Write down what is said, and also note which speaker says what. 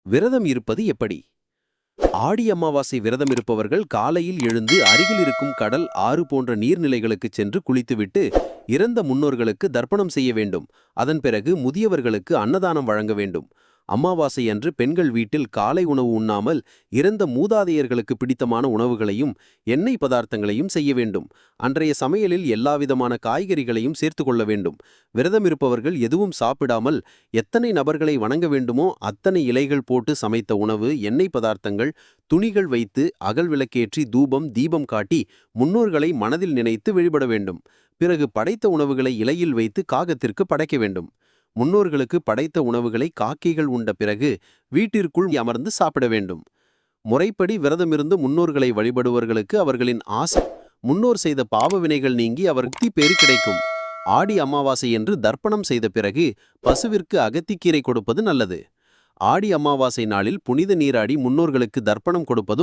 Speaker 1: விரதம் இருப்பது எப்படி? ஆடி அமாவாசை விரதம் இருப்பவர்கள் காலையில் எழுந்து அருகில் இருக்கும் கடல், ஆறு போன்ற நீர்நிலைகளுக்குச் சென்று குளித்துவிட்டு இறந்த முன்னோர்களுக்கு தர்ப்பணம் செய்ய வேண்டும். அதன் பிறகு முதியவர்களுக்கு அன்னதானம் வழங்க வேண்டும். அமாவாசை அன்று பெண்கள் வீட்டில் காலை உணவு உண்ணாமல் இறந்த மூதாதையர்களுக்கு பிடித்தமான உணவுகளையும் எண்ணெய் பதார்த்தங்களையும் செய்ய வேண்டும். அன்றைய சமையலில் எல்லாவிதமான காய்கறிகளையும் சேர்த்து கொள்ள வேண்டும். விரதம் இருப்பவர்கள் எதுவும் சாப்பிடாமல் எத்தனை நபர்களை வணங்க வேண்டுமோ அத்தனை இலைகள் போட்டு சமைத்த உணவு, எண்ணெய் பதார்த்தங்கள், துணிகள் வைத்து அகல் விளக்கேற்றி தூபம், தீபம் காட்டி முன்னோர்களை மனதில் நினைத்து வழிபட வேண்டும். பிறகு படைத்த உணவுகளை இலையில் வைத்து காகத்திற்கு படைக்க வேண்டும். முன்னோர்களுக்கு படைத்த உணவுகளை காக்கைகள் உண்ட பிறகு வீட்டிற்குள் அமர்ந்து சாப்பிட வேண்டும். முறைப்படி விரதமிருந்து முன்னோர்களை வழிபடுவர்களுக்கு அவர்களின் ஆசை, முன்னோர் செய்த பாவ வினைகள் நீங்கி அவர் முக்தி பேறு கிடைக்கும். ஆடி அமாவாசை என்று தர்ப்பணம் செய்த பிறகு பசுவிற்கு அகத்திக்கீரை கொடுப்பது நல்லது. ஆடி அமாவாசை நாளில் புனித நீராடி முன்னோர்களுக்கு தர்ப்பணம் கொடுப்பது